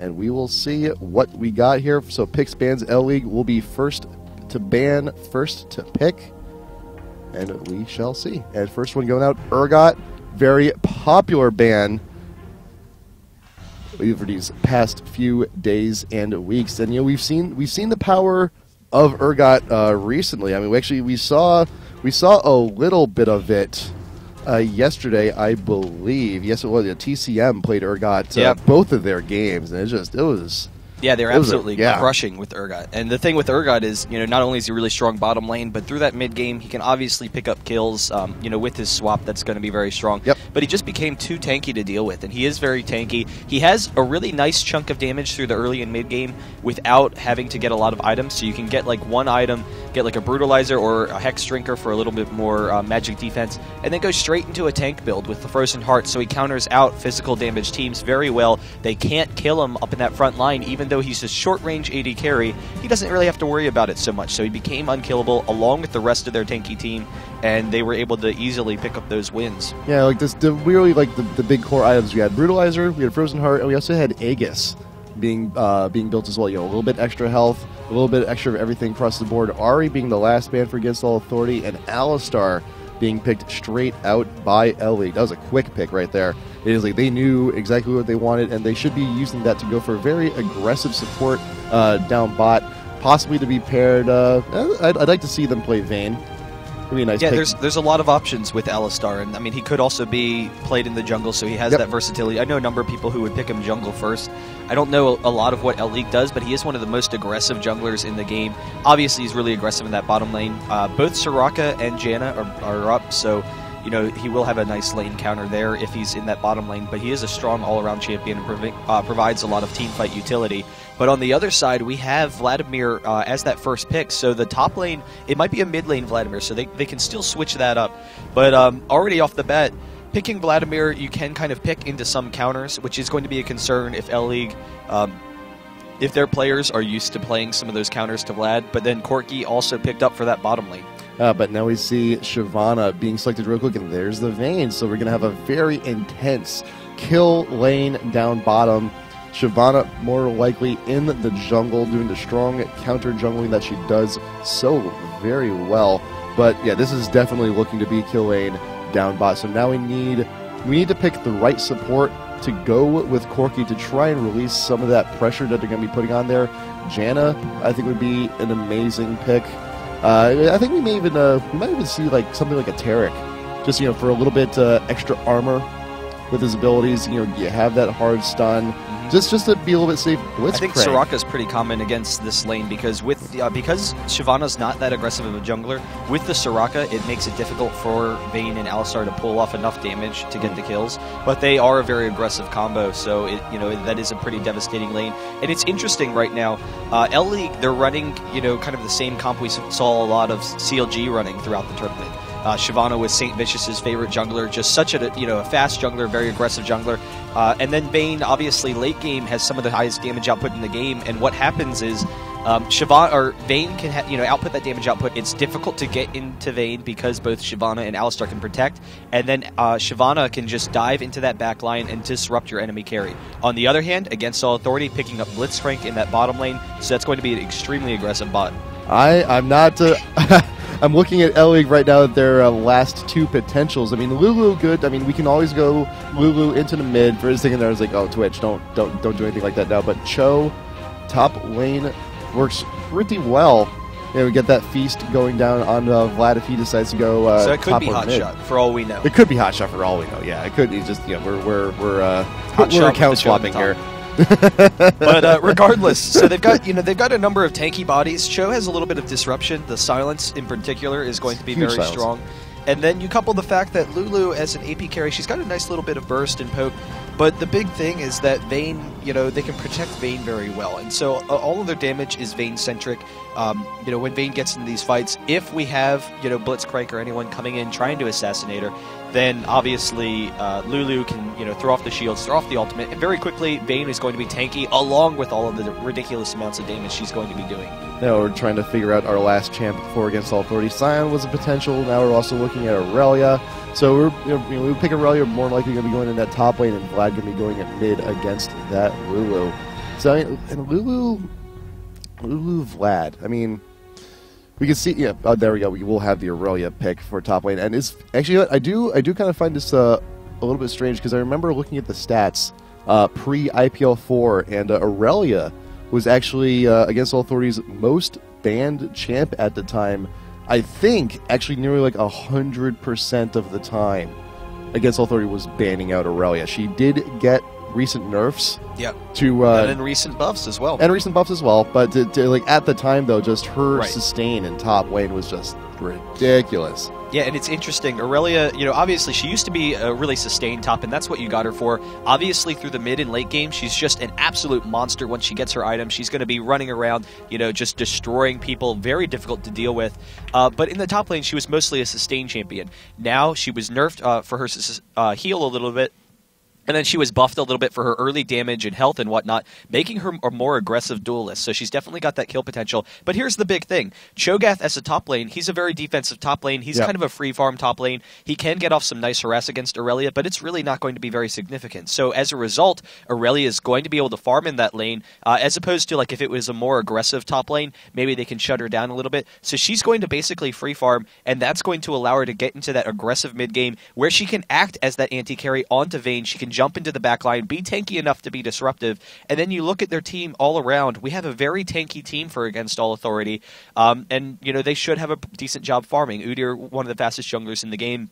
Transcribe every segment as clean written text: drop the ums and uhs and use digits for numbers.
and we will see what we got here. So picks bans LLeague will be first to ban, first to pick, and we shall see. And first one going out, Urgot, very popular ban over these past few days and weeks. And we've seen the power of Urgot recently. I mean, we saw a little bit of it yesterday, I believe. Yes, it was. TCM played Urgot both of their games, and it was. Yeah, they're absolutely crushing with Urgot. And the thing with Urgot is, not only is he really strong bottom lane, but through that mid game, he can obviously pick up kills. With his swap, that's going to be very strong. Yep. But he just became too tanky to deal with, and he is very tanky. He has a really nice chunk of damage through the early and mid game without having to get a lot of items. So you can get like one item, get like a Brutalizer or a Hex Drinker for a little bit more magic defense, and then go straight into a tank build with the Frozen Heart. So he counters out physical damage teams very well. They can't kill him up in that front line, even though he's a short-range AD carry. He doesn't really have to worry about it so much, so he became unkillable along with the rest of their tanky team, and they were able to easily pick up those wins. Yeah, like we really like the big core items. We had Brutalizer, we had Frozen Heart, and we also had Aegis being built as well. A little bit extra health, a little bit extra of everything across the board. Ari being the last ban for Against All Authority, and Alistar being picked straight out by LLeague. That was a quick pick right there. It is like they knew exactly what they wanted, and they should be using that to go for very aggressive support down bot, possibly to be paired. I'd like to see them play Vayne. It'd be a nice pick. There's a lot of options with Alistar, and I mean he could also be played in the jungle, so he has that versatility. I know a number of people who would pick him jungle first. I don't know a lot of what LLeague does, but he is one of the most aggressive junglers in the game. Obviously, he's really aggressive in that bottom lane. Both Soraka and Janna are up, so he will have a nice lane counter there if he's in that bottom lane, but he is a strong all-around champion and provides a lot of teamfight utility. But on the other side, we have Vladimir as that first pick, so the top lane, it might be a mid lane Vladimir, so they can still switch that up. But already off the bat, picking Vladimir, you can kind of pick into some counters, which is going to be a concern if LLeague, if their players are used to playing some of those counters to Vlad, but then Corki also picked up for that bottom lane. But now we see Shyvana being selected real quick, and there's the Vayne. So we're going to have a very intense kill lane down bottom. Shyvana more likely in the jungle, doing the strong counter jungling that she does so very well. But yeah, this is definitely looking to be kill lane down bot. So now we need to pick the right support to go with Corki to try and release some of that pressure that they're going to be putting on there. Janna, I think, would be an amazing pick. I think we might even see like something like a Tarek, just for a little bit extra armor with his abilities. You have that hard stun, just to be a little bit safe. Blitzcrank. I think Soraka's pretty common against this lane because because Shyvana's not that aggressive of a jungler. With the Soraka, it makes it difficult for Vayne and Alistar to pull off enough damage to get the kills. But they are a very aggressive combo, so that is a pretty devastating lane. And it's interesting right now. LLeague, they're running kind of the same comp we saw a lot of CLG running throughout the tournament. Shyvana was St. Vicious's favorite jungler, just such a fast jungler, very aggressive jungler. And then Vayne, obviously, late game has some of the highest damage output in the game. And what happens is Vayne can output that damage output. It's difficult to get into Vayne because both Shyvana and Alistar can protect. And then Shyvana can just dive into that back line and disrupt your enemy carry. On the other hand, Against All Authority, picking up Blitzcrank in that bottom lane, so that's going to be an extremely aggressive bot. I'm not... I'm looking at LLeague right now at their last two potentials. I mean, Lulu, good. I mean, we can always go Lulu into the mid. For his thing in there, I was like, oh, Twitch, don't do anything like that now. But Cho, top lane, works pretty well. We get that feast going down on Vlad if he decides to go so it could top be or hot mid. shot for all we know. It could be hot shot for all we know. Yeah, it could. It's just we're account swapping here. But regardless, so they've got a number of tanky bodies. Cho has a little bit of disruption. The silence in particular is going to be very strong. And then you couple the fact that Lulu, as an AP carry, she's got a nice little bit of burst and poke. But the big thing is that Vayne, they can protect Vayne very well. And so all of their damage is Vayne-centric. When Vayne gets into these fights, if we have, Blitzcrank or anyone coming in trying to assassinate her, then obviously Lulu can, throw off the shields, throw off the ultimate, and very quickly Vayne is going to be tanky along with all of the ridiculous amounts of damage she's going to be doing. Now we're trying to figure out our last champ for Against All Authority. Sion was a potential. Now we're also looking at Irelia. So we pick Irelia, more likely going to be going in that top lane, and Vlad going to be going at mid against that Lulu. So, I mean, and Lulu Vlad, I mean, we can see, yeah, there we go. We will have the Irelia pick for top lane. And it's actually, what I do kind of find this a little bit strange, because I remember looking at the stats pre-IPL4, and Irelia was actually, against all authorities, most banned champ at the time. I think actually nearly like 100% of the time against all authority was banning out Irelia. She did get recent nerfs. Yep. And recent buffs as well. But like at the time though, just her sustain in top lane was just ridiculous. Yeah, and it's interesting. Irelia, obviously she used to be a really sustained top, and that's what you got her for. Obviously, through the mid and late game, she's just an absolute monster once she gets her item. She's going to be running around, just destroying people, very difficult to deal with. But in the top lane, she was mostly a sustained champion. Now, she was nerfed for her heal a little bit. And then she was buffed a little bit for her early damage and health and whatnot, making her a more aggressive duelist. So she's definitely got that kill potential. But here's the big thing. Cho'Gath as a top lane, he's a very defensive top lane. He's kind of a free farm top lane. He can get off some nice harass against Irelia, but it's really not going to be very significant. So as a result, Irelia is going to be able to farm in that lane, as opposed to like if it was a more aggressive top lane, maybe they can shut her down a little bit. So she's going to basically free farm, and that's going to allow her to get into that aggressive mid game where she can act as that anti-carry onto Vayne. She can jump into the back line, be tanky enough to be disruptive, and then you look at their team all around. We have a very tanky team for Against All Authority, and they should have a decent job farming. Udyr, one of the fastest junglers in the game.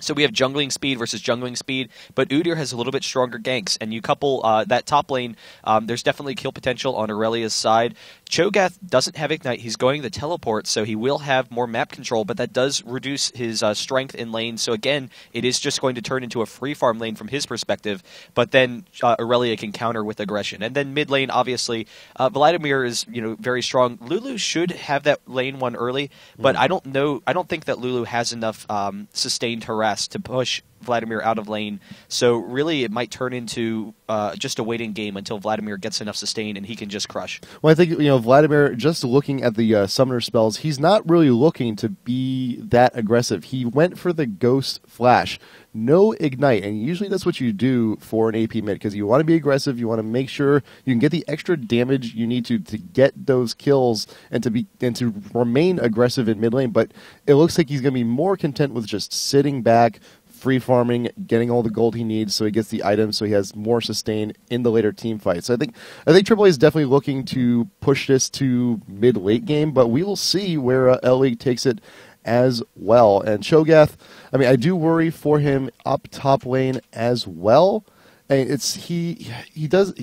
So we have jungling speed versus jungling speed, but Udyr has a little bit stronger ganks, and you couple that top lane, there's definitely kill potential on Aurelia's side. Cho'Gath doesn't have Ignite. He's going to teleport, so he will have more map control, but that does reduce his strength in lane. So again, it is just going to turn into a free farm lane from his perspective, but then Irelia can counter with aggression. And then mid lane, obviously, Vladimir is very strong. Lulu should have that lane one early, but I don't think that Lulu has enough sustained harass to push Vladimir out of lane. So really it might turn into just a waiting game until Vladimir gets enough sustain and he can just crush. Well, I think Vladimir, just looking at the summoner spells, he's not really looking to be that aggressive. He went for the Ghost Flash, no Ignite, and usually that's what you do for an AP mid, because you want to be aggressive, you want to make sure you can get the extra damage you need to get those kills and to remain aggressive in mid lane. But it looks like he's going to be more content with just sitting back, free farming, getting all the gold he needs so he gets the items, so he has more sustain in the later team fight. So I think AAA is definitely looking to push this to mid-late game, but we will see where LLeague takes it as well. And Cho'Gath, I mean, I do worry for him up top lane as well. And he does.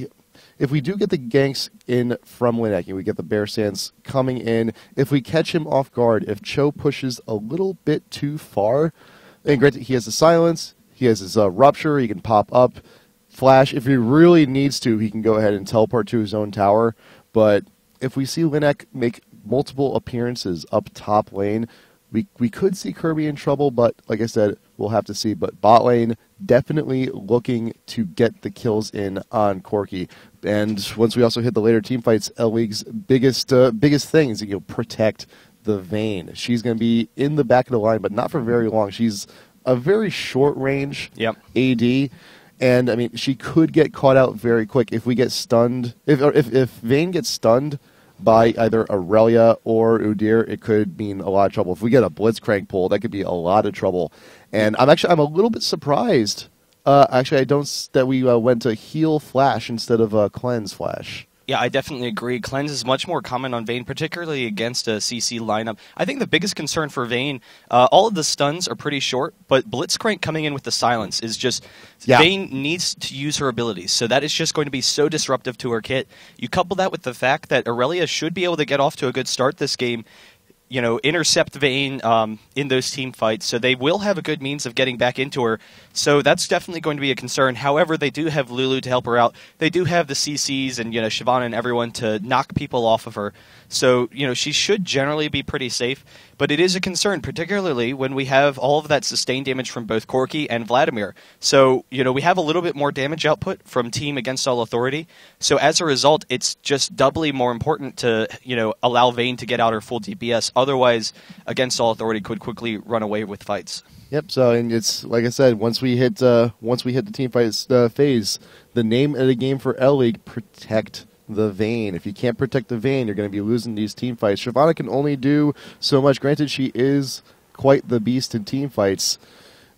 If we do get the ganks in from Linek, we get the Bear Sands coming in, if we catch him off guard, if Cho pushes a little bit too far. And granted, he has the silence, he has his rupture, he can pop up, flash. If he really needs to, he can go ahead and teleport to his own tower. But if we see Linek make multiple appearances up top lane, we could see Kirby in trouble, but like I said, we'll have to see. But bot lane, definitely looking to get the kills in on Corki. And once we also hit the later team fights, LLeague's biggest thing is protect the Vayne. She's going to be in the back of the line, but not for very long. She's a very short range AD, and I mean she could get caught out very quick if we get stunned. If Vayne gets stunned by either Irelia or Udyr, it could mean a lot of trouble. If we get a Blitzcrank pull, that could be a lot of trouble. And I'm a little bit surprised. That we went to heal Flash instead of cleanse Flash. Yeah, I definitely agree. Cleanse is much more common on Vayne, particularly against a CC lineup. I think the biggest concern for Vayne, all of the stuns are pretty short, but Blitzcrank coming in with the silence is just... Yeah. Vayne needs to use her abilities, so that is just going to be so disruptive to her kit. You couple that with the fact that Irelia should be able to get off to a good start this game, intercept Vayne in those team fights, so they will have a good means of getting back into her. So that's definitely going to be a concern. However, they do have Lulu to help her out. They do have the CCs and Shyvana and everyone to knock people off of her. So, she should generally be pretty safe, but it is a concern, particularly when we have all of that sustained damage from both Corki and Vladimir. So, we have a little bit more damage output from Team Against All Authority. So as a result, it's just doubly more important to, allow Vayne to get out her full DPS. Otherwise, Against All Authority could quickly run away with fights. Yep. So, and it's like I said, once we hit the team fights phase, the name of the game for LLeague, protect the Vayne. If you can't protect the Vayne, you're going to be losing these team fights. Shyvana can only do so much. Granted, she is quite the beast in team fights.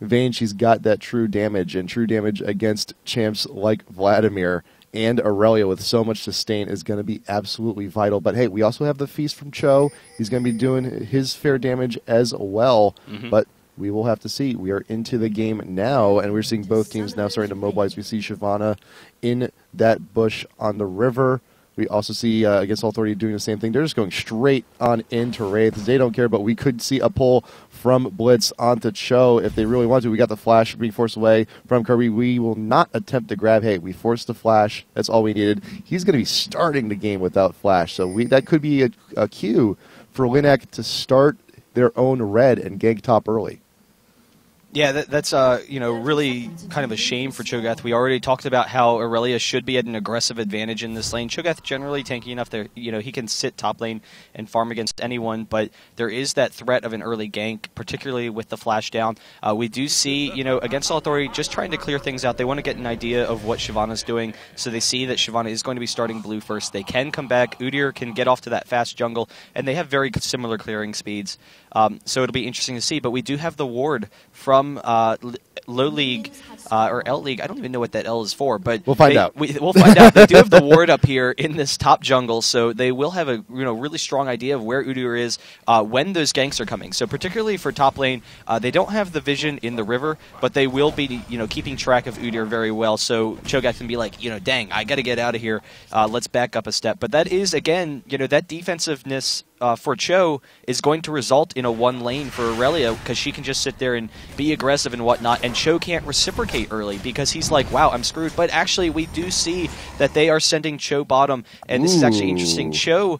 Vayne, she's got that true damage, and true damage against champs like Vladimir and Irelia with so much sustain is going to be absolutely vital. But hey, we also have the Feast from Cho. He's going to be doing his fair damage as well. But we will have to see. We are into the game now, and we're seeing both teams now starting to mobilize. We see Shyvana in that bush on the river. We also see Against All Authority doing the same thing. They're just going straight on into Wraiths. They don't care, but we could see a pull from Blitz onto Cho if they really want to. We got the flash being forced away from Kirby. We will not attempt to grab. Hey, we forced the flash. That's all we needed. He's going to be starting the game without flash, so that could be a cue for Linek to start their own red and gank top early. Yeah, that's really kind of a shame for Cho'Gath. We already talked about how Irelia should be at an aggressive advantage in this lane. Cho'Gath generally tanky enough there, he can sit top lane and farm against anyone, but there is that threat of an early gank, particularly with the flash down. We do see, Against All Authority just trying to clear things out. They want to get an idea of what Shyvana's doing, so they see that Shyvana is going to be starting blue first. They can come back. Udyr can get off to that fast jungle, and they have very similar clearing speeds. So it'll be interesting to see, but we do have the ward from LLeague or LLeague. I don't even know what that L is for, but we'll find out. We'll find out. They do have the ward up here in this top jungle, so they will have a really strong idea of where Udyr is when those ganks are coming. So particularly for top lane, they don't have the vision in the river, but they will be keeping track of Udyr very well. So Cho'Gath can be like, dang, I got to get out of here. Let's back up a step. But that is again, that defensiveness. For Cho is going to result in a one lane for Irelia because she can just sit there and be aggressive and whatnot, and Cho can't reciprocate early because he's like, wow, I'm screwed. But actually, we do see that they are sending Cho bottom, and this is actually interesting. Cho,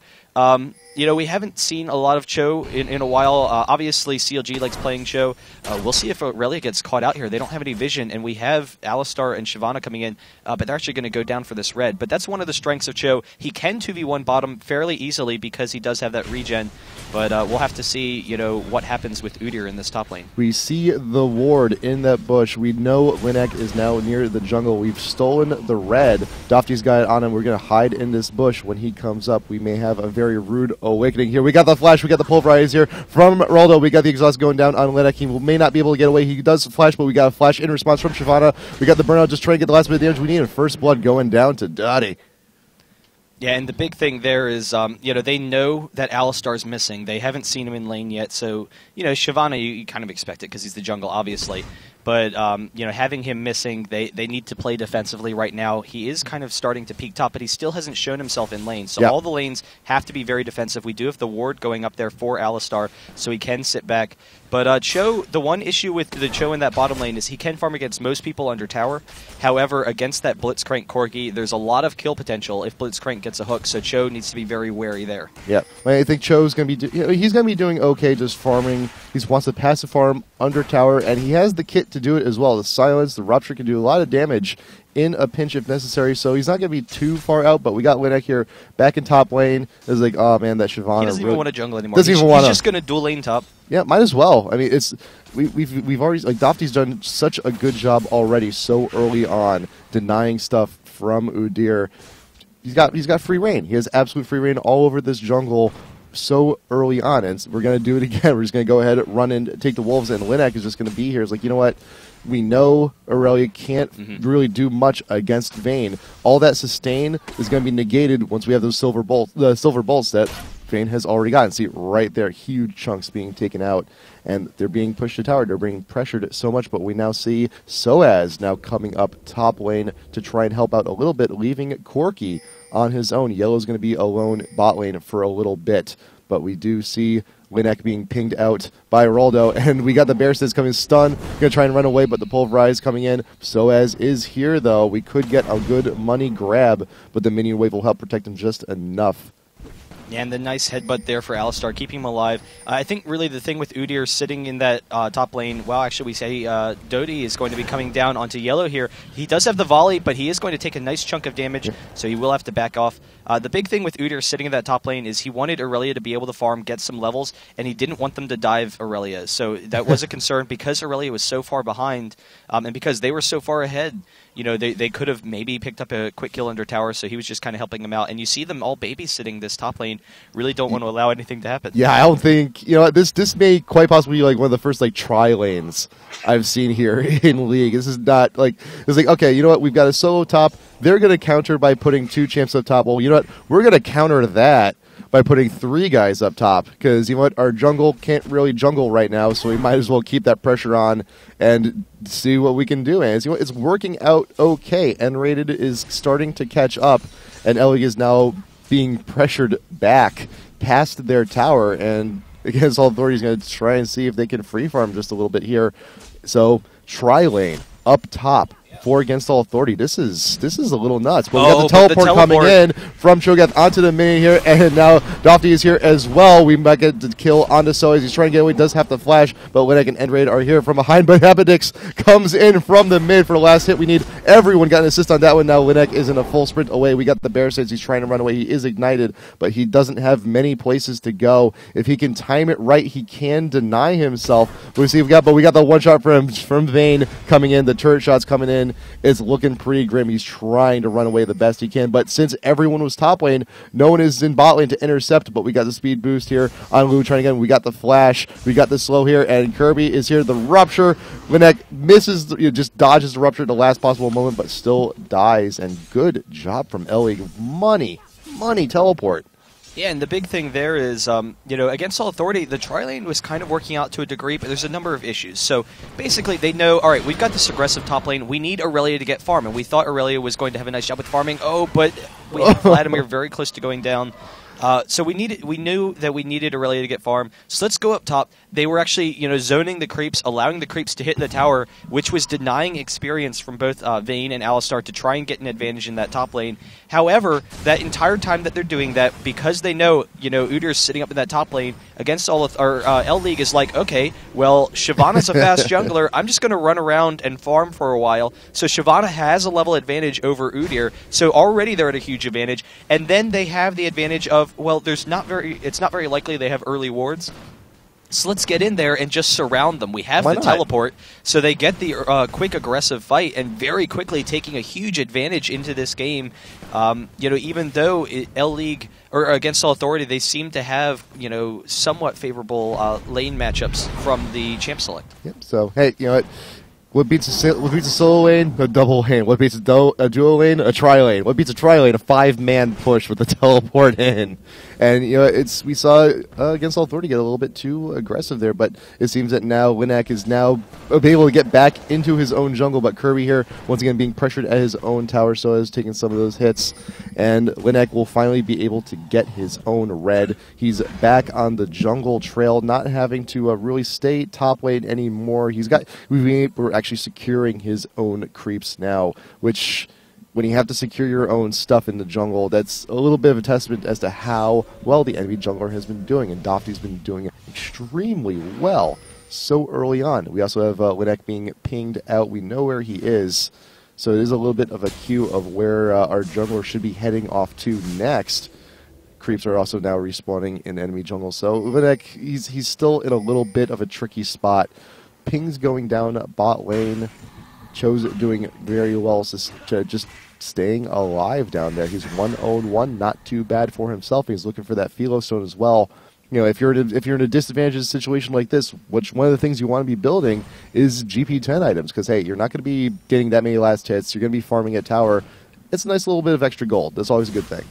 we haven't seen a lot of Cho in a while. Obviously, CLG likes playing Cho. We'll see if Irelia gets caught out here. They don't have any vision, and we have Alistar and Shyvana coming in, but they're actually going to go down for this red. But that's one of the strengths of Cho. He can 2v1 bottom fairly easily because he does have that regen, but we'll have to see what happens with Udyr in this top lane. We see the ward in that bush. We know Linek is now near the jungle. We've stolen the red. Dofty's got it on him. We're going to hide in this bush. When he comes up, we may have a very rude awakening here. We got the flash. We got the pulverize here from Roldo. We got the exhaust going down on Linek. He may not be able to get away. He does flash, but we got a flash in response from Shyvana. We got the burnout. Just trying to get the last bit of damage we need. And first blood going down to Dottie. Yeah, and the big thing there is, they know that Alistar's missing. They haven't seen him in lane yet, so, Shyvana, you kind of expect it because he's the jungle, obviously. But, having him missing, they need to play defensively right now. He is kind of starting to peak top, but he still hasn't shown himself in lane. So all the lanes have to be very defensive. We do have the ward going up there for Alistar, so he can sit back. But Cho, the one issue with the Cho in that bottom lane is he can farm against most people under tower. However, against that Blitzcrank Corgi, there's a lot of kill potential if Blitzcrank gets a hook, so Cho needs to be very wary there. Yeah, I think Cho's going to be he's going to be doing okay just farming. He wants to passive farm under tower, and he has the kit to do it as well. The silence, the rupture can do a lot of damage in a pinch if necessary, so he's not going to be too far out, but we got Linek here back in top lane. It's like, oh man, that Shyvana. He doesn't even want to jungle anymore. He's just going to dual lane top. Yeah, might as well. I mean, we've already, like, Dofty's done such a good job already so early on denying stuff from Udyr. He's got free reign. He has absolute free reign all over this jungle so early on, and we're going to do it again. We're just going to go ahead, run in, take the wolves, and Linek is just going to be here. It's like, you know what? We know Irelia can't really do much against Vayne. All that sustain is going to be negated once we have those silver bolts that Vayne has already gotten. See, right there, huge chunks being taken out, and they're being pushed to tower. They're being pressured so much, but we now see Soaz now coming up top lane to try and help out a little bit, leaving Corki on his own. Yellow's going to be alone bot lane for a little bit, but we do see Linek being pinged out by Roldo, and we got the Bear Stats coming stun. Going to try and run away, but the Pulverize coming in. Soaz is here, though. We could get a good money grab, but the minion wave will help protect him just enough. Yeah, and the nice headbutt there for Alistar, keeping him alive. I think really the thing with Udyr sitting in that top lane, well, actually we say Dodie is going to be coming down onto yellow here. He does have the volley, but he is going to take a nice chunk of damage, so he will have to back off. The big thing with Udyr sitting in that top lane is he wanted Irelia to be able to farm, get some levels, and he didn't want them to dive Irelia. So that was a concern because Irelia was so far behind, and because they were so far ahead. You know, they could have maybe picked up a quick kill under tower, so he was just kind of helping them out. And you see them all babysitting this top lane, really don't want to allow anything to happen. Yeah, I don't think, you know, this may quite possibly be like one of the first like tri lanes I've seen here in League. This is not like, it's like, okay, you know what, we've got a solo top. They're going to counter by putting 2 champs up top. Well, you know what, we're going to counter that by putting 3 guys up top, because you know what, our jungle can't really jungle right now, so we might as well keep that pressure on and see what we can do. And you know what, it's working out okay. N-rated is starting to catch up, and LLeague is now being pressured back past their tower, and against all authorities going to try and see if they can free farm just a little bit here. So tri-lane up top. 4 against all authority. This is a little nuts. But we got the teleport coming in from Cho'Gath onto the mini here, and now Dofty is here as well. We might get the kill onto Soaz. He's trying to get away. Does have to flash, but LLeague and N-Raid are here from behind. But Apodix comes in from the mid for the last hit. We need everyone got an assist on that one. Now LLeague is in a full sprint away. We got the bear sense. He's trying to run away. He is ignited, but he doesn't have many places to go. If he can time it right, he can deny himself. We see we got the one shot from Vayne coming in. The turret shots coming in. It's looking pretty grim. He's trying to run away the best he can, but since everyone was top lane, no one is in bot lane to intercept, but we got the speed boost here on Lou trying again. We got the flash, we got the slow here, and Kirby is here. The rupture, LLeague misses, just dodges the rupture at the last possible moment, but still dies, and good job from LLeague. Money teleport. Yeah, and the big thing there is, you know, against all authority, the tri-lane was kind of working out to a degree, but there's a number of issues. So basically, they know, all right, we've got this aggressive top lane. We need Irelia to get farm, and we thought Irelia was going to have a nice job with farming. Oh, but we have Vladimir very close to going down. So we knew that we needed Irelia to get farm. So let's go up top. They were actually, you know, zoning the creeps, allowing the creeps to hit the tower, which was denying experience from both Vayne and Alistar to try and get an advantage in that top lane. However, that entire time that they're doing that, because they know, you know, Udyr's sitting up in that top lane against all of, or LLeague is like, okay, well, Shyvana's a fast jungler. I'm just going to run around and farm for a while. So Shyvana has a level advantage over Udyr. So already they're at a huge advantage, and then they have the advantage of, well, it's not very likely they have early wards. So let's get in there and just surround them. We have the teleport, so they get the quick aggressive fight, and very quickly taking a huge advantage into this game. You know, even though LLeague or against all authority, they seem to have, you know, somewhat favorable lane matchups from the champ select. Yep. So hey, you know what? What beats a solo lane? A double lane. What beats a duo lane? A tri lane. What beats a tri lane? A 5-man push with the teleport in. And you know, we saw against all authority get a little bit too aggressive there, but it seems that now LLeague is now able to get back into his own jungle. But Kirby here once again being pressured at his own tower, so is taking some of those hits, and LLeague will finally be able to get his own red. He's back on the jungle trail, not having to really stay top lane anymore. We're actually securing his own creeps now, which, when you have to secure your own stuff in the jungle, that's a little bit of a testament as to how well the enemy jungler has been doing, and Dofty's been doing it extremely well so early on. We also have LLeague being pinged out. We know where he is, so it is a little bit of a cue of where our jungler should be heading off to next. Creeps are also now respawning in enemy jungle, so LLeague, he's still in a little bit of a tricky spot. Ping's going down bot lane. Cho's doing very well, just staying alive down there. He's 1-0-1, not too bad for himself. He's looking for that Philo Stone as well. You know, if you're in a disadvantaged situation like this, which one of the things you want to be building is GP10 items, because hey, you're not going to be getting that many last hits. You're going to be farming a tower. It's a nice little bit of extra gold. That's always a good thing.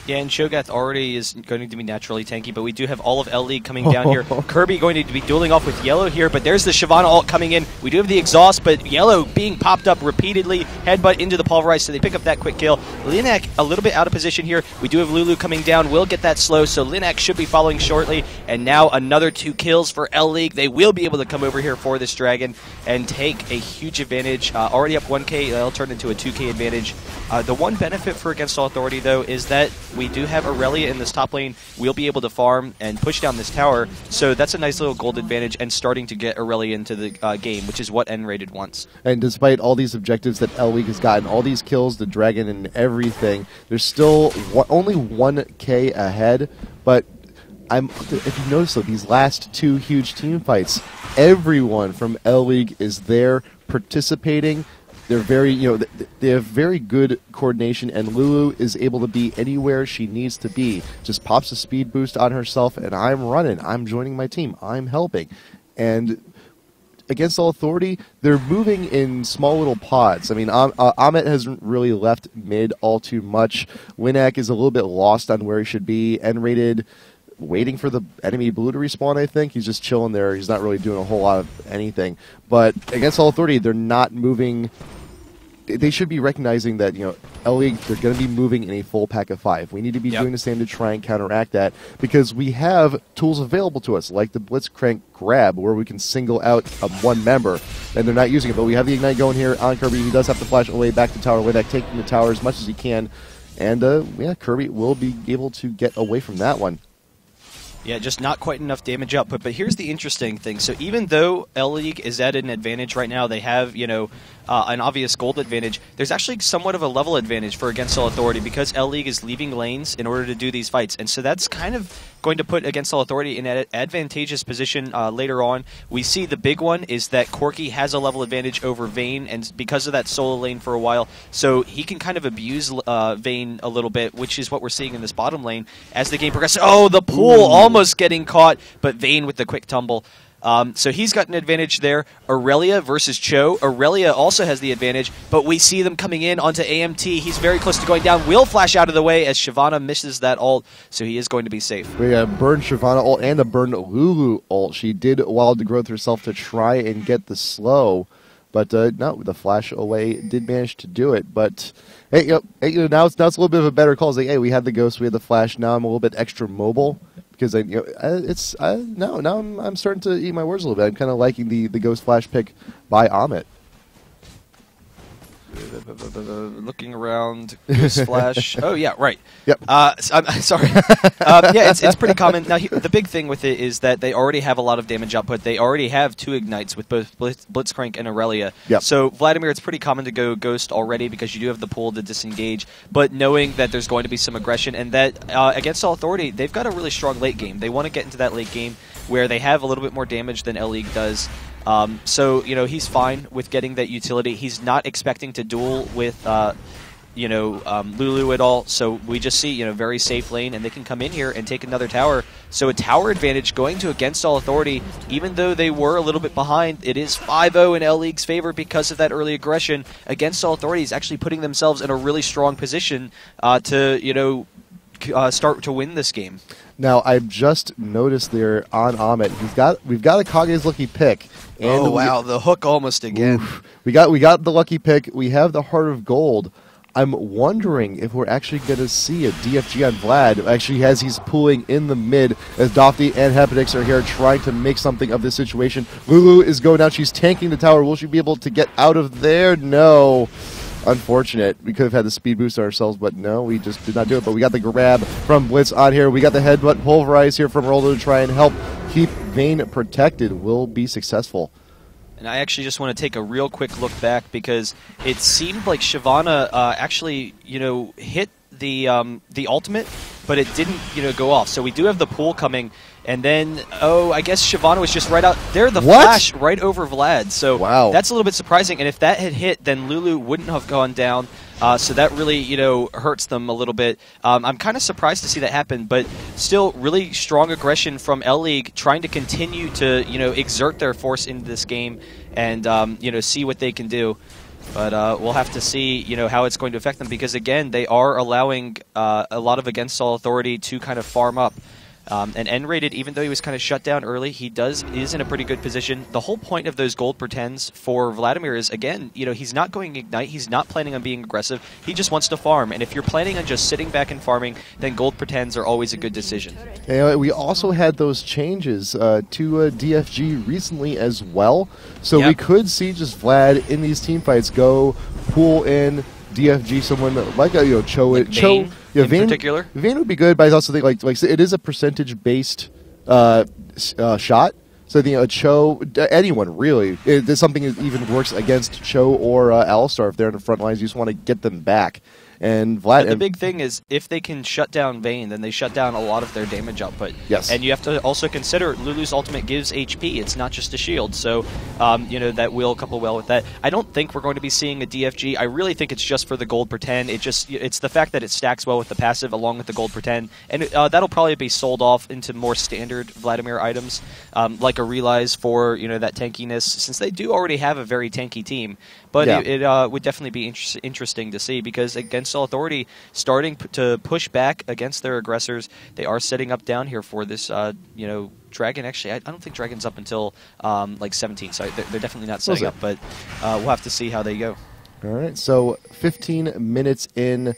Yeah, and Cho'Gath already is going to be naturally tanky, but we do have all of LLeague coming down here. Kirby going to be dueling off with Yellow here, but there's the Shyvana ult coming in. We do have the exhaust, but Yellow being popped up repeatedly, headbutt into the pulverize, so they pick up that quick kill. LLeague a little bit out of position here. We do have Lulu coming down, will get that slow, so LLeague should be following shortly. And now another 2 kills for LLeague. They will be able to come over here for this dragon and take a huge advantage. Already up 1k, that'll turn into a 2k advantage. The one benefit for Against All Authority, though, is that we do have Irelia in this top lane. We'll be able to farm and push down this tower, so that's a nice little gold advantage and starting to get Irelia into the game, which is what N-rated wants. And despite all these objectives that LLeague has gotten, all these kills, the dragon and everything, there's still only 1K ahead, but if you notice, though, these last two huge team fights, everyone from LLeague is there participating. They're very, they have very good coordination, and Lulu is able to be anywhere she needs to be. Just pops a speed boost on herself, and I'm running. I'm joining my team. I'm helping. And against All Authority, they're moving in small little pods. I mean, Amit hasn't really left mid all too much. Winak is a little bit lost on where he should be. N-rated, waiting for the enemy blue to respawn, I think. He's just chilling there. He's not really doing a whole lot of anything. But against All Authority, they're not moving. They should be recognizing that, LLeague, they're going to be moving in a full pack of 5. We need to be doing the same to try and counteract that, because we have tools available to us, like the Blitzcrank grab, where we can single out one member, and they're not using it. But we have the Ignite going here on Kirby. He does have to flash away back to tower, Winak taking the tower as much as he can. And, Kirby will be able to get away from that one. Yeah, just not quite enough damage output. But here's the interesting thing. So even though LLeague is at an advantage right now, they have, an obvious gold advantage, there's actually somewhat of a level advantage for Against All Authority, because LLeague is leaving lanes in order to do these fights. And so that's kind of going to put Against All Authority in an advantageous position later on. We see the big one is that Corki has a level advantage over Vayne, and because of that solo lane for a while, so he can kind of abuse Vayne a little bit, which is what we're seeing in this bottom lane as the game progresses. Oh, the pool almost getting caught, but Vayne with the quick tumble. So he's got an advantage there. Irelia versus Cho. Irelia also has the advantage, but we see them coming in onto AMT. He's very close to going down. Will flash out of the way as Shyvana misses that ult, so he is going to be safe. We burned Shyvana ult and a burned Lulu ult. She did wild growth herself to try and get the slow, but no, the flash away did manage to do it. But hey, now it's a little bit of a better call. It's like, hey, we had the ghost, we had the flash. Now I'm a little bit extra mobile. Because now I'm starting to eat my words a little bit. I'm kind of liking the ghost flash pick by Amit. Looking around, Ghost Flash. Oh yeah, right. Yep. I'm sorry. Yeah, it's pretty common. Now the big thing with it is that they already have a lot of damage output. They already have 2 ignites with both Blitzcrank and Irelia. Yep. So Vladimir, it's pretty common to go Ghost already because you do have the pool to disengage. But knowing that there's going to be some aggression, and that Against All Authority, they've got a really strong late game. They want to get into that late game where they have a little bit more damage than LLeague does. So, he's fine with getting that utility. He's not expecting to duel with, Lulu at all. So we just see, very safe lane, and they can come in here and take another tower. So a tower advantage going to Against All Authority, even though they were a little bit behind, it is 5-0 in LLeague's favor because of that early aggression. Against All Authority is actually putting themselves in a really strong position to, start to win this game. Now, I've just noticed there on Amit, we've got a Kage's lucky pick. And oh wow, the hook almost again. Oof, we got the lucky pick. We have the Heart of Gold. I'm wondering if we're actually going to see a DFG on Vlad. Actually, as he's pulling in the mid, as Dofty and Hepatix are here trying to make something of this situation. Lulu is going down. She's tanking the tower. Will she be able to get out of there? No. Unfortunate. We could have had the speed boost ourselves, but no, we just did not do it. But we got the grab from Blitz on here. We got the headbutt pulverize here from Roldo to try and help keep Vayne protected. Will be successful. And I actually just want to take a real quick look back because it seemed like Shyvana actually, hit the ultimate, but it didn't, go off. So we do have the pool coming, and then, I guess Shyvana was just right out there. The flash right over Vlad. So wow, that's a little bit surprising. And if that had hit, then Lulu wouldn't have gone down. So that really, hurts them a little bit. I'm kind of surprised to see that happen, but still really strong aggression from LLeague trying to continue to, exert their force into this game and, see what they can do. But we'll have to see, how it's going to affect them because, again, they are allowing a lot of Against All Authority to kind of farm up. And N-rated, even though he was kind of shut down early, he is in a pretty good position. The whole point of those gold pretends for Vladimir is, again, he's not going Ignite. He's not planning on being aggressive. He just wants to farm. And if you're planning on just sitting back and farming, then gold pretends are always a good decision. And we also had those changes to DFG recently as well. So we could see just Vlad in these team fights go, pull in, DFG someone like Cho. Like Vayne, in particular. Vayne would be good, but I also think like it is a percentage based shot. So I think a Cho, anyone really, there's something that even works against Cho or Alistar if they're in the front lines. You just want to get them back. And Vlad. But the big thing is, if they can shut down Vayne, then they shut down a lot of their damage output. Yes. And you have to also consider Lulu's ultimate gives HP. It's not just a shield, so that will couple well with that. I don't think we're going to be seeing a DFG. I really think it's just for the gold pretend. It's the fact that it stacks well with the passive along with the gold pretend, and that'll probably be sold off into more standard Vladimir items, like a Realize for that tankiness, since they do already have a very tanky team. But yeah. it would definitely be interesting to see, because against All Authority starting to push back against their aggressors, they are setting up down here for this Dragon. Actually, I don't think Dragon's up until like 17, so they're definitely not setting up, but we'll have to see how they go. All right, so 15 minutes in.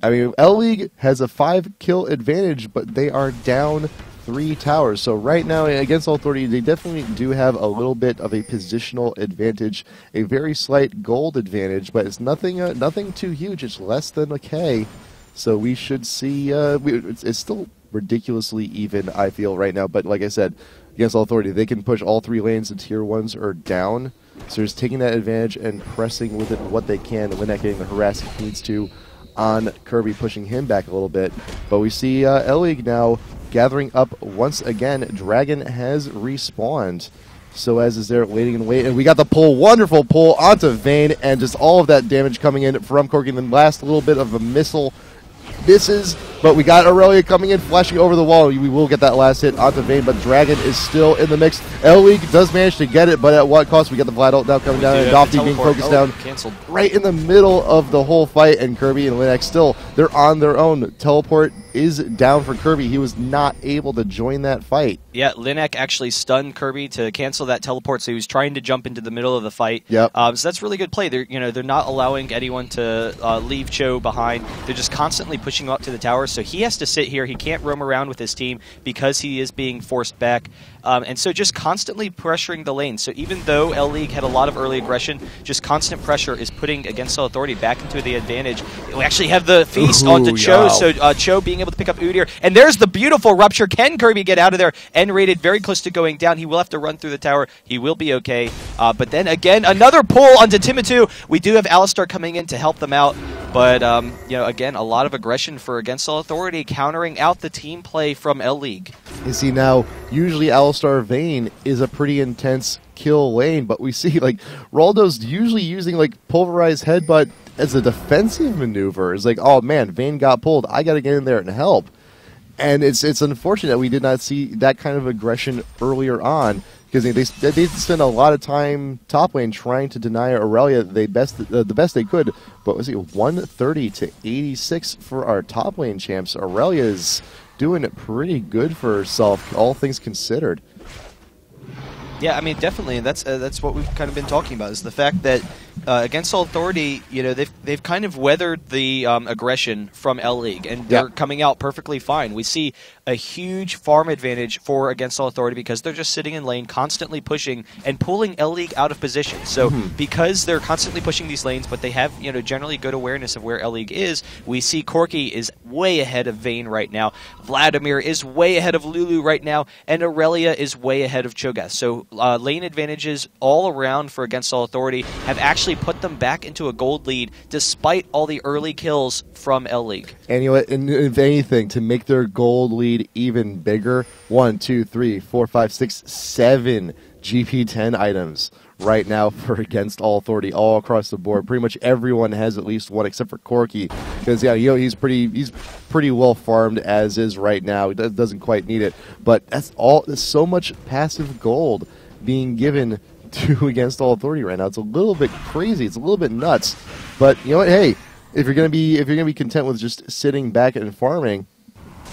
I mean, LLeague has a 5-kill advantage, but they are down 3 towers. So right now, against All Authority, they definitely do have a little bit of a positional advantage, a very slight gold advantage, but it's nothing too huge. It's less than a K. So we should see, it's still ridiculously even, I feel, right now. But like I said, against All Authority, they can push all 3 lanes. The tier 1s are down. So just taking that advantage and pressing with it what they can, and not getting the harass he needs to on Kirby, pushing him back a little bit. But we see LLeague now gathering up once again. Dragon has respawned. So as is there waiting and waiting. And we got the pull, wonderful pull onto Vayne, and just all of that damage coming in from Corki. And then last little bit of a missile misses, but we got Irelia coming in, flashing over the wall. We will get that last hit onto Vayne, but Dragon is still in the mix. LLeague does manage to get it, but at what cost? We got the Vlad ult now coming down, and Dofty being focused down canceled right in the middle of the whole fight, and Kirby and LLeague still, they're on their own. Teleport is down for Kirby. He was not able to join that fight. Yeah, LLeague actually stunned Kirby to cancel that teleport, so he was trying to jump into the middle of the fight. Yep. So that's really good play. They're not allowing anyone to leave Cho behind. They're just constantly pushing up to the tower, so he has to sit here. He can't roam around with his team because he is being forced back. And so just constantly pressuring the lane. So even though LLeague had a lot of early aggression, just constant pressure is putting Against All Authority back into the advantage. We actually have the feast onto Cho, so Cho being able to pick up Udyr. And there's the beautiful rupture. Can Kirby get out of there? N-rated, very close to going down. He will have to run through the tower. He will be okay. But then again, another pull onto Timatu. We do have Alistar coming in to help them out. But, again, a lot of aggression for Against All Authority, countering out the team play from LLeague. You see now, usually Alistar Vayne is a pretty intense kill lane, but we see, like, Raldo's usually using, like, Pulverized Headbutt as a defensive maneuver. It's like, oh, man, Vayne got pulled. I got to get in there and help. And it's unfortunate that we did not see that kind of aggression earlier on, because they spent a lot of time top lane trying to deny Irelia the best they could. But was it 130 to 86 for our top lane champs? Irelia is doing it pretty good for herself, all things considered. Yeah, I mean, definitely, and that's what we've kind of been talking about, is the fact that Against All Authority, they've kind of weathered the aggression from LLeague, and they're coming out perfectly fine. We see a huge farm advantage for Against All Authority because they're just sitting in lane, constantly pushing and pulling LLeague out of position. So because they're constantly pushing these lanes, but they have generally good awareness of where LLeague is, we see Corki is way ahead of Vayne right now. Vladimir is way ahead of Lulu right now, and Irelia is way ahead of Cho'Gath. So lane advantages all around for Against All Authority have actually put them back into a gold lead despite all the early kills from LLeague. And if anything, to make their gold lead even bigger, 1, 2, 3, 4, 5, 6, 7 GP10 items right now for Against All Authority all across the board. Pretty much everyone has at least one except for Corki, because he's pretty well farmed as is right now. He doesn't quite need it, but that's so much passive gold being given to Against All Authority right now. It's a little bit crazy. It's a little bit nuts. But you know what? Hey, if you're gonna be content with just sitting back and farming,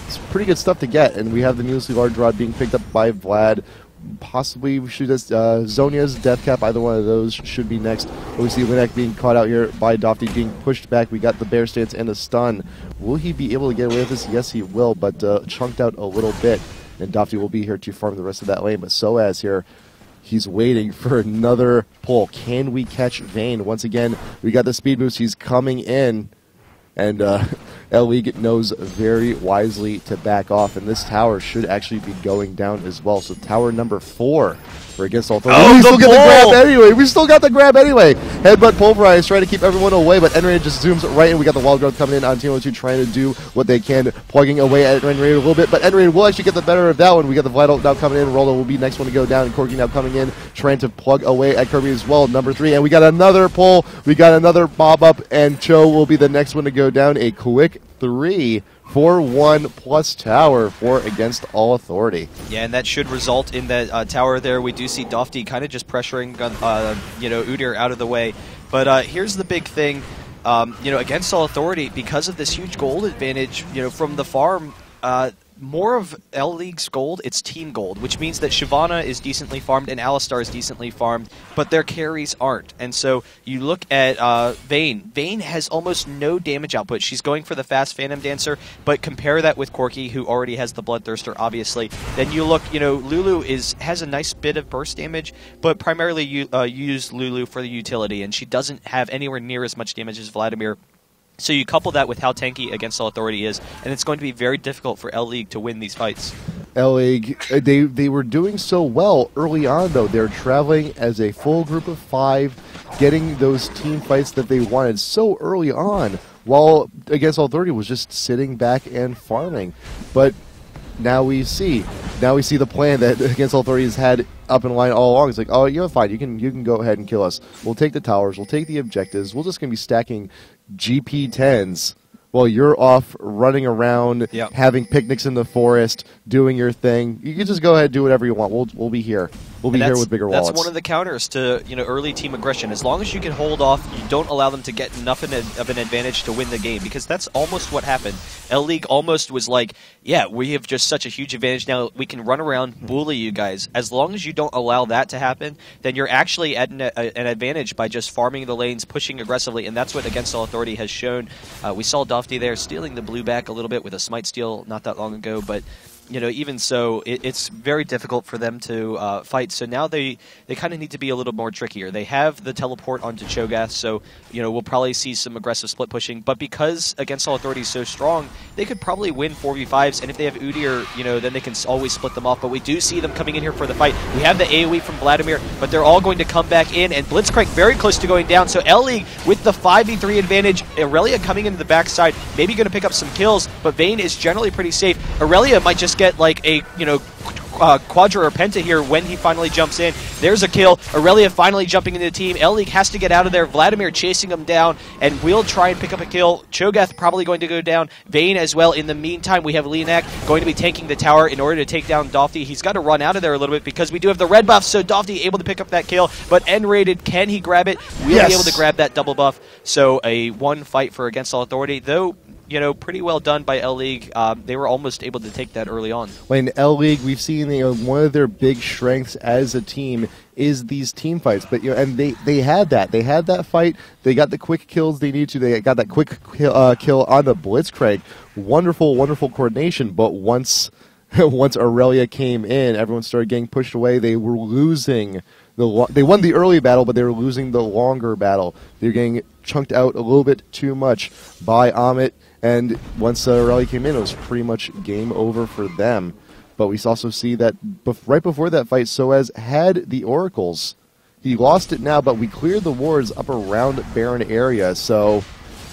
it's pretty good stuff to get. And we have the needlessly large rod being picked up by Vlad. Possibly we should Zhonya's death cap. Either one of those should be next. But we see LLeague being caught out here by Dofty, being pushed back. We got the bear stance and a stun. Will he be able to get away with this? Yes, he will. But chunked out a little bit, and Dofty will be here to farm the rest of that lane. But Soaz here, he's waiting for another pull. Can we catch Vayne? Once again, we got the speed boost. He's coming in. And LLeague knows very wisely to back off, and this tower should actually be going down as well. So tower number 4 for against all 3. Oh, we still get the grab anyway. We still got the grab anyway. Headbutt Pulverize trying to keep everyone away, but Enraid just zooms right in. We got the Wild Growth coming in on Team 2 trying to do what they can, plugging away at Enraid a little bit, but Enraid will actually get the better of that one. We got the Vital now coming in. Rollo will be next one to go down, and Corky now coming in, trying to plug away at Kirby as well. Number 3, and we got another pull. We got another bob up, and Cho will be the next one to go down. A quick 3 for 1 plus tower for against all authority. Yeah, and that should result in that tower there. We do see Dofty kind of just pressuring, Udyr out of the way. But here's the big thing, against all authority, because of this huge gold advantage, from the farm, more of LLeague's gold, it's team gold, which means that Shyvana is decently farmed and Alistar is decently farmed, but their carries aren't. And so you look at Vayne. Vayne has almost no damage output. She's going for the fast Phantom Dancer, but compare that with Corky, who already has the Bloodthirster, obviously. Then you look, Lulu has a nice bit of burst damage, but primarily you use Lulu for the utility, and she doesn't have anywhere near as much damage as Vladimir. So you couple that with how tanky Against All Authority is, and it's going to be very difficult for LLeague to win these fights. LLeague, they were doing so well early on, though. They're traveling as a full group of 5, getting those team fights that they wanted so early on, while Against All Authority was just sitting back and farming. But now we see the plan that Against All Authority has had up in line all along. It's like, oh, you're fine. You can go ahead and kill us. We'll take the towers. We'll take the objectives. We're just going to be stacking GP10s while you're off running around, having picnics in the forest, doing your thing. You can just go ahead and do whatever you want. We'll be here. We'll be here with bigger wallets. That's one of the counters to early team aggression. As long as you can hold off, you don't allow them to get enough of an advantage to win the game, because that's almost what happened. LLeague almost was like, yeah, we have just such a huge advantage now. We can run around, bully you guys. As long as you don't allow that to happen, then you're actually at an advantage by just farming the lanes, pushing aggressively, and that's what Against All Authority has shown. We saw Dofty there stealing the blue back a little bit with a smite steal not that long ago, but even so, it's very difficult for them to fight. So now they kind of need to be a little more trickier. They have the teleport onto Cho'Gath, so we'll probably see some aggressive split pushing. But because Against All Authority is so strong, they could probably win 4v5s. And if they have Udyr, then they can always split them off. But we do see them coming in here for the fight. We have the AoE from Vladimir, but they're all going to come back in. And Blitzcrank very close to going down. So LLeague with the 5v3 advantage. Irelia coming into the backside, maybe going to pick up some kills. But Vayne is generally pretty safe. Irelia might just get like a quadra or penta here when he finally jumps in. There's a kill. Irelia finally jumping into the team. LLeague has to get out of there. Vladimir chasing him down, and will try and pick up a kill. Cho'Gath probably going to go down. Vayne as well. In the meantime, we have Leanak going to be tanking the tower in order to take down Dofty. He's got to run out of there a little bit because we do have the red buff, so Dofty able to pick up that kill, but N-rated. Can he grab it? Will be able to grab that double buff. So a 1 fight for Against All Authority, though pretty well done by LLeague. They were almost able to take that early on. In LLeague, we've seen one of their big strengths as a team is these team fights. But and they had that. They had that fight. They got the quick kills they needed to. They got that quick kill on the Blitzcrank. Wonderful, wonderful coordination. But once Irelia came in, everyone started getting pushed away. They were losing. They won the early battle, but they were losing the longer battle. They were getting chunked out a little bit too much by Amit. And once Irelia came in, it was pretty much game over for them. But we also see that right before that fight, Soaz had the Oracles. He lost it now, but we cleared the wards up around Baron area. So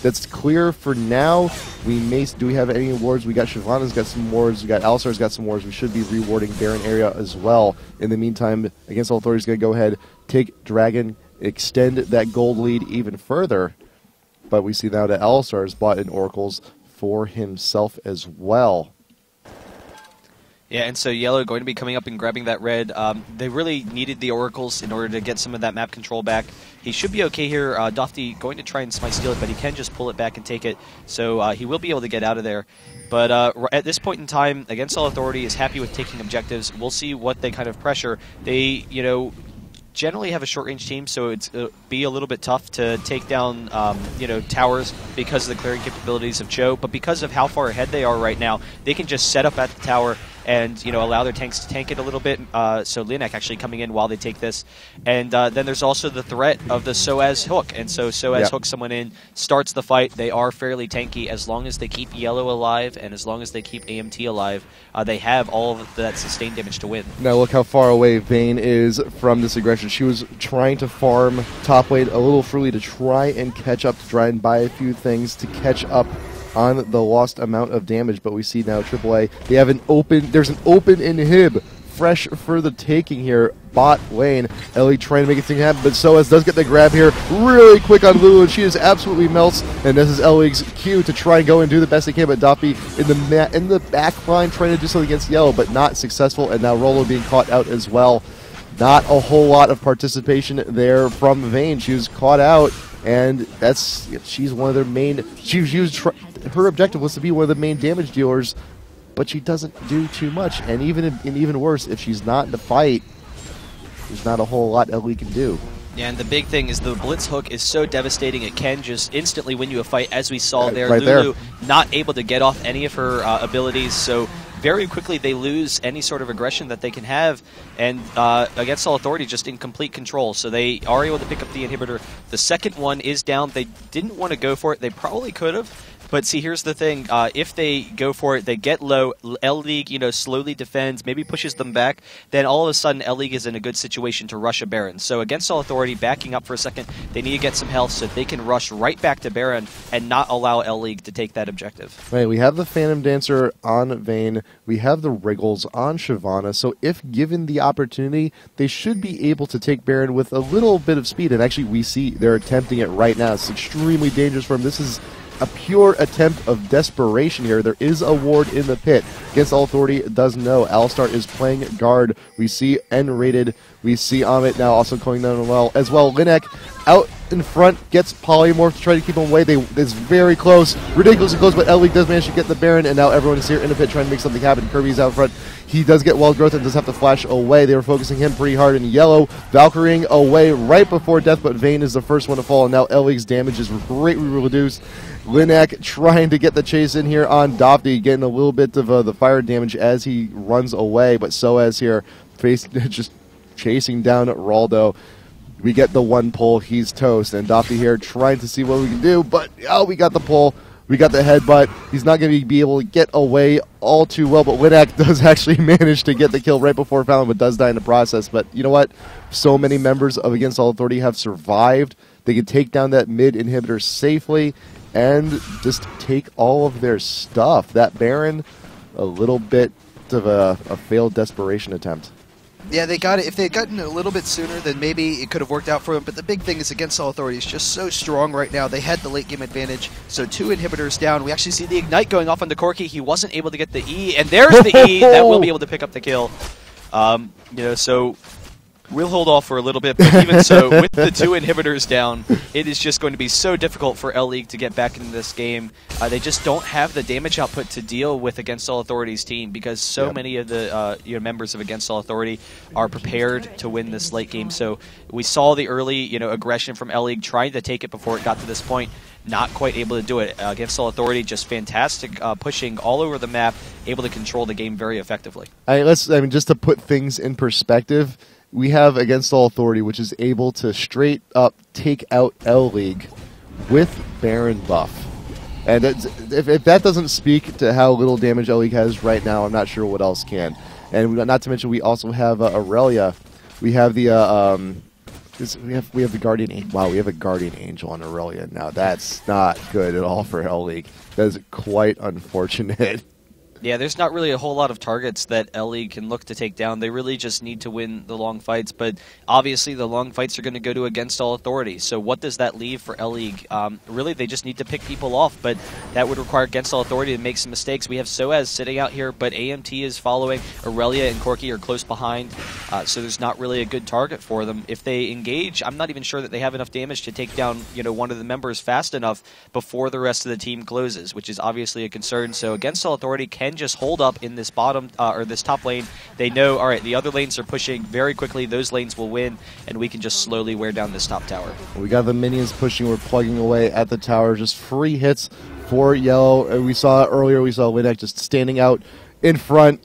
that's clear for now. Do we have any wards? We got Shyvana's got some wards. We got Alistar's got some wards. We should be rewarding Baron area as well. In the meantime, Against All Authority is going to go ahead, take Dragon, extend that gold lead even further. But we see now that Alistar has bought in Oracles for himself as well. Yeah, and so Yellow going to be coming up and grabbing that red. They really needed the Oracles in order to get some of that map control back. He should be okay here. Dofty going to try and smite steal it, but he can just pull it back and take it. So he will be able to get out of there. But at this point in time, Against All Authority is happy with taking objectives. We'll see what they kind of pressure. They, generally have a short-range team, so it'll be a little bit tough to take down, towers because of the clearing capabilities of Cho. But because of how far ahead they are right now, they can just set up at the tower and allow their tanks to tank it a little bit. So Linek actually coming in while they take this, and then there's also the threat of the Soaz hook, and so Soaz hooks someone in, starts the fight. They are fairly tanky as long as they keep yellow alive, and as long as they keep AMT alive, they have all of that sustained damage to win. Now look how far away Vayne is from this aggression. She was trying to farm top lane a little freely to try and catch up, to try and buy a few things to catch up on the lost amount of damage, but we see now AAA, there's an open inhib fresh for the taking here. Bot lane, LLeague trying to make it thing happen, but Soaz does get the grab here really quick on Lulu, and she just absolutely melts, and this is LLeague's cue to try and go and do the best they can, but Doppy in the back line trying to do something against Yellow, but not successful, and now Rolo being caught out as well. Not a whole lot of participation there from Vayne. She was caught out, and she's one of their main. Her objective was to be one of the main damage dealers, but she doesn't do too much. And even worse, if she's not in the fight, there's not a whole lot LLeague can do. Yeah, and the big thing is the Blitz hook is so devastating, it can just instantly win you a fight, as we saw there. Right Lulu there. not able to get off any of her abilities, so very quickly they lose any sort of aggression that they can have, and against All Authority just in complete control. So they are able to pick up the inhibitor. The second one is down. They didn't want to go for it. They probably could have. But see, here's the thing. If they go for it, they get low. LLeague, slowly defends, maybe pushes them back. Then all of a sudden, LLeague is in a good situation to rush a Baron. So against All Authority, backing up for a second, they need to get some health so they can rush right back to Baron and not allow LLeague to take that objective. Right, we have the Phantom Dancer on Vayne. We have the Wriggles on Shyvana. So if given the opportunity, they should be able to take Baron with a little bit of speed. And actually, we see they're attempting it right now. It's extremely dangerous for them. This is a pure attempt of desperation here. There is a ward in the pit. Against All Authority, it does know. Alistar is playing guard. We see N-rated. We see Amit now also going down as well. Linek out in front, gets Polymorph to try to keep him away. It's very close, ridiculously close, but LLeague does manage to get the Baron, and now everyone is here in the pit trying to make something happen. Kirby's out front. He does get Wild Growth and does have to flash away. They were focusing him pretty hard in yellow. Valkyrieing away right before death, but Vayne is the first one to fall, and now LLeague's damage is greatly reduced. Linek trying to get the chase in here on Dofty, getting a little bit of the fire damage as he runs away, but Soaz here just chasing down Raldo. We get the one pull, he's toast, and Dofty here trying to see what we can do, but we got the pull. We got the headbutt. He's not going to be able to get away all too well, but Linek does actually manage to get the kill right before Fallon, but does die in the process. But you know what? So many members of Against All Authority have survived. They can take down that mid inhibitor safely and just take all of their stuff. That Baron, a little bit of a failed desperation attempt. Yeah, they got it. If they had gotten it a little bit sooner, then maybe it could have worked out for them. But the big thing is Against All Authority is just so strong right now. They had the late game advantage. So 2 inhibitors down. We actually see the Ignite going off on the Corki. He wasn't able to get the E, and there's the E that will be able to pick up the kill. So we'll hold off for a little bit, but even so, with the 2 inhibitors down, it is just going to be so difficult for LLeague to get back into this game. They just don't have the damage output to deal with Against All Authority's team, because so many of the members of Against All Authority are prepared to win this late game. So we saw the early aggression from LLeague trying to take it before it got to this point. Not quite able to do it. Against All Authority, just fantastic pushing all over the map, able to control the game very effectively. Just to put things in perspective, we have Against All Authority, which is able to straight up take out LLeague with Baron buff. And if that doesn't speak to how little damage LLeague has right now, I'm not sure what else can. And not to mention, we also have Irelia. We have the we have the Guardian Angel. Wow, we have a Guardian Angel on Irelia now. That's not good at all for LLeague. That is quite unfortunate. Yeah, there's not really a whole lot of targets that LLeague can look to take down. They really just need to win the long fights, but obviously the long fights are going to go to Against All Authority. So what does that leave for LLeague? Really, they just need to pick people off, but that would require Against All Authority to make some mistakes. We have Soaz sitting out here, but AMT is following. Irelia and Corki are close behind, so there's not really a good target for them. If they engage, I'm not even sure that they have enough damage to take down one of the members fast enough before the rest of the team closes, which is obviously a concern. So Against All Authority can just hold up in this bottom or this top lane. They know, all right, the other lanes are pushing very quickly. Those lanes will win, and we can just slowly wear down this top tower. We got the minions pushing. We're plugging away at the tower. Just free hits for yellow. We saw earlier, we saw Linek just standing out in front,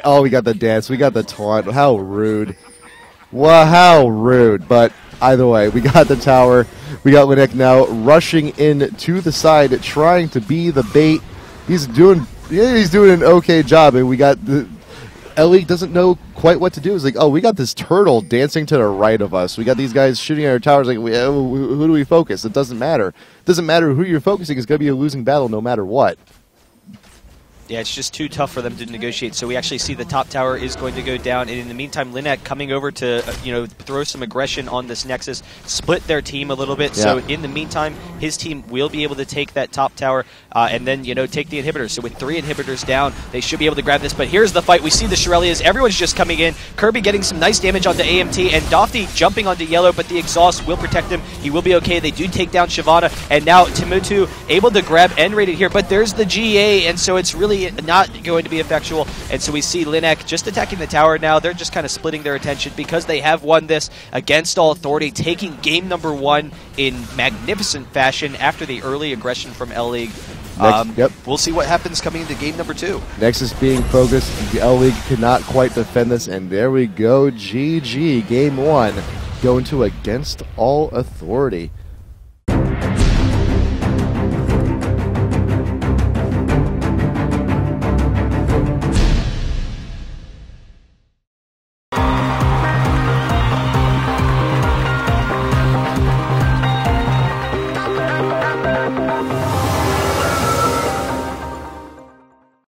Oh, we got the dance. We got the taunt. How rude. Wow, how rude. But either way, we got the tower. We got LLeague now rushing in to the side, trying to be the bait. He's doing an okay job, and we got the LLeague doesn't know quite what to do. It's like, oh, we got this turtle dancing to the right of us. We got these guys shooting at our towers. Like, who do we focus? It doesn't matter. It doesn't matter who you're focusing. It's going to be a losing battle no matter what. Yeah, it's just too tough for them to negotiate. So we actually see the top tower is going to go down, and in the meantime, LLeague coming over to throw some aggression on this Nexus, split their team a little bit. Yeah. So in the meantime, his team will be able to take that top tower and then take the inhibitors. So with 3 inhibitors down, they should be able to grab this. But here's the fight. We see the Irelias. Everyone's just coming in. Kirby getting some nice damage onto AMT, and Dofty jumping onto yellow, but the exhaust will protect him. He will be okay. They do take down Shyvana, and now Timutu able to grab N-rated here, but there's the GA, and so it's really not going to be effectual. And so we see LLeague just attacking the tower now. They're just kind of splitting their attention because they have won this against all authority, taking game number 1 in magnificent fashion after the early aggression from LLeague. We'll see what happens coming into game number 2. Nexus being focused. The LLeague could not quite defend this, and there we go. GG. Game 1 going to against all authority.